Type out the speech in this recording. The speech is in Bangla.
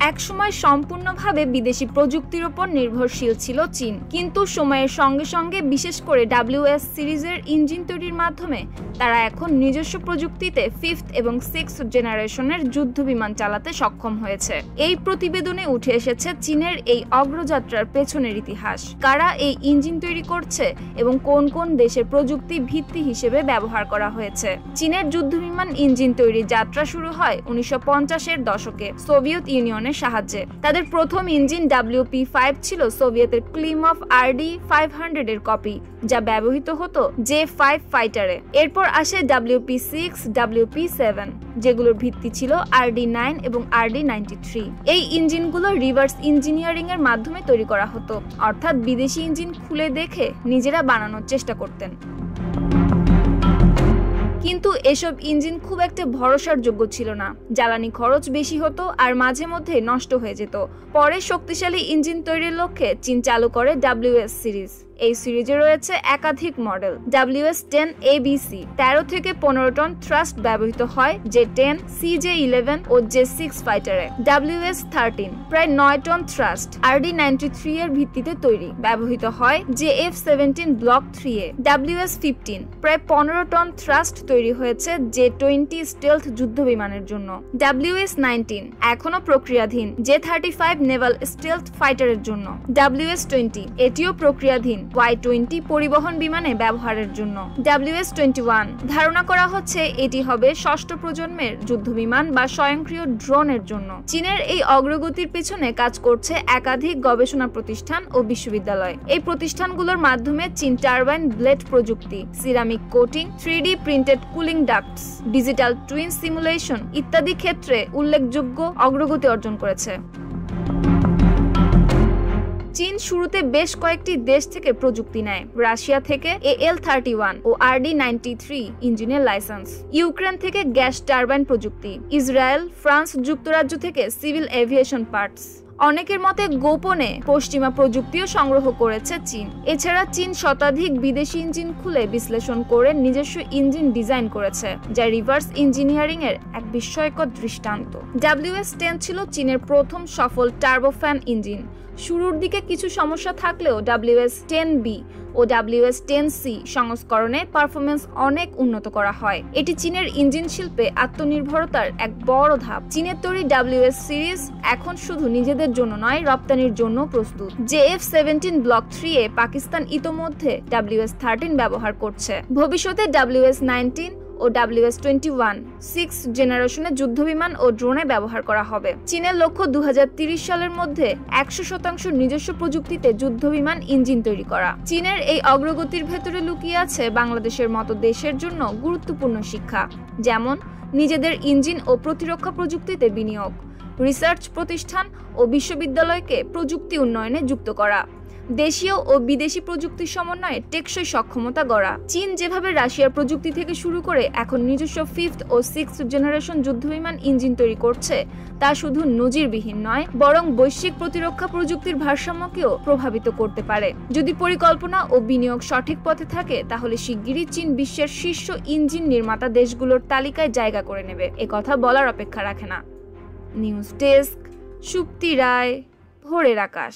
একসময় সম্পূর্ণভাবে বিদেশি প্রযুক্তির উপর নির্ভরশীল ছিল চীন, কিন্তু সময়ের সঙ্গে সঙ্গে বিশেষ করে WS সিরিজের ইঞ্জিন তৈরির মাধ্যমে তারা এখন নিজস্ব প্রযুক্তিতে 5th এবং 6th জেনারেশনের যুদ্ধ বিমান চালাতে সক্ষম হয়েছে। এই প্রতিবেদনে উঠে এসেছে চীনের এই অগ্রযাত্রার পেছনের ইতিহাস, কারা এই ইঞ্জিন তৈরি করছে এবং কোন কোন দেশের প্রযুক্তি ভিত্তি হিসেবে ব্যবহার করা হয়েছে। চীনের যুদ্ধবিমান ইঞ্জিন তৈরির যাত্রা শুরু হয় 1950-এর দশকে সোভিয়েত ইউনিয়নের সাহায্যে। তাদের প্রথম ইঞ্জিন WP-5 ছিল সোভিয়েতের ক্লিমভ RD-500 এর কপি, যা ব্যবহৃত হতো J-5 ফাইটারে। এরপর আসে WP-6, WP-7, যেগুলোর ভিত্তি ছিল RD-9 এবং RD-93। এই ইঞ্জিনগুলো রিভার্স ইঞ্জিনিয়ারিং এর মাধ্যমে তৈরি করা হতো, অর্থাৎ বিদেশি ইঞ্জিন খুলে দেখে নিজেরা বানানোর চেষ্টা করতেন। কিন্তু এসব ইঞ্জিন খুব একটা ভরসার যোগ্য ছিল না, জ্বালানি খরচ বেশি হতো আর মাঝে মধ্যে নষ্ট হয়ে যেত। পরে শক্তিশালী ইঞ্জিন তৈরির লক্ষ্যে চীন চালু করে WS সিরিজ। এই সিরিজে রয়েছে একাধিক মডেল। WS-10 ABC 13 থেকে 15 টন থ্রাস্ট ব্যবহৃত হয় J-10, CJ-11 ও J-6 ফাইটারে। WS-13 প্রায় 9 টন থ্রাস্ট RD-93 এর ভিত্তিতে তৈরি, ব্যবহৃত হয় JF-17 ব্লক 3 এ। WS-15 প্রায় 15 টন থ্রাস্ট তৈরি হয়েছে J-20 স্টেলথ যুদ্ধ বিমানের জন্য। WS-19 এখনো প্রক্রিয়াধীন J-35 নেভাল স্টেলথ ফাইটারের জন্য। WS-20 এটিও প্রক্রিয়াধীন Y-20 পরিবহন বিমানে ব্যবহারের জন্য। WS-21 ধারণা করা হচ্ছে এটি হবে ষষ্ঠ প্রজন্মের যুদ্ধবিমান বা স্বয়ংক্রিয় ড্রোনের জন্য। চীনের এই অগ্রগতির পেছনে কাজ করছে একাধিক গবেষণা প্রতিষ্ঠান ও বিশ্ববিদ্যালয়। এই প্রতিষ্ঠানগুলোর মাধ্যমে চীন টারবাইন ব্লেড প্রযুক্তি, ceramic coating, 3D printed cooling ducts, digital twin simulation ইত্যাদি ক্ষেত্রে উল্লেখযোগ্য অগ্রগতি অর্জন করেছে। চীন শুরুতে বেশ কয়েকটি দেশ থেকে প্রযুক্তি নেয়। রাশিয়া থেকে AL-31 ও RD-93 ইঞ্জিনের লাইসেন্স, ইউক্রেন থেকে গ্যাস টারবাইন প্রযুক্তি, ইসরায়েল, ফ্রান্স, যুক্তরাজ্য থেকে সিভিল এভিয়েশন পার্টস। অনেকের মতে গোপনে পশ্চিমা প্রযুক্তিও সংগ্রহ করেছে চীন। এছাড়া চীন শতাধিক বিদেশি ইঞ্জিন খুলে বিশ্লেষণ করে নিজস্ব ইঞ্জিন ডিজাইন করেছে, যা রিভার্স ইঞ্জিনিয়ারিং এর এক বিস্ময়কর দৃষ্টান্ত। WS-10 ছিল চীনের প্রথম সফল টার্বোফ্যান ইঞ্জিন। শুরুর দিকে কিছু সমস্যা থাকলেও WS-10B ও WS-10C সংস্করণে পারফরমেন্স অনেক উন্নত করা হয়। এটি চীনের ইঞ্জিন শিল্পে আত্মনির্ভরতার এক বড় ধাপ। চীনের তৈরি WS সিরিজ এখন শুধু নিজেদের জন্য নয়, রপ্তানির জন্য প্রস্তুত। JF-17 ব্লক 3 এ পাকিস্তান ইতোমধ্যে WS-13 ব্যবহার করছে। ভবিষ্যতে WS-19 ও WS-21 6th জেনারেশনের যুদ্ধবিমান ও ড্রোনে ব্যবহার করা হবে। চীনের লক্ষ্য 2030 সালের মধ্যে 100% নিজস্ব প্রযুক্তিতে যুদ্ধবিমান ইঞ্জিন তৈরি করা। চীনের এই অগ্রগতির ভেতরে লুকিয়ে আছে বাংলাদেশের মতো দেশের জন্য গুরুত্বপূর্ণ শিক্ষা, যেমন নিজেদের ইঞ্জিন ও প্রতিরক্ষা প্রযুক্তিতে বিনিয়োগ, রিসার্চ প্রতিষ্ঠান ও বিশ্ববিদ্যালয়কে প্রযুক্তি উন্নয়নে যুক্ত করা, দেশীয় ও বিদেশি প্রযুক্তির সমন্বয়ে টেকসই সক্ষমতা গড়া। চীন যেভাবে রাশিয়ার প্রযুক্তি থেকে শুরু করে এখন নিজস্ব 5th ও 6th জেনারেশন যুদ্ধবিমান ইঞ্জিন তৈরি করছে, তা শুধু নজিরবিহীন নয়, বরং বৈশ্বিক প্রতিরক্ষা প্রযুক্তির ভারসাম্যকেও প্রভাবিত করতে পারে। যদি পরিকল্পনা ও বিনিয়োগ সঠিক পথে থাকে, তাহলে শিগগিরই চীন বিশ্বের শীর্ষ ইঞ্জিন নির্মাতা দেশগুলোর তালিকায় জায়গা করে নেবে। একথা বলার অপেক্ষা রাখে না। নিউজ ডেস্ক, সুপ্তি রায়, ভোরের আকাশ।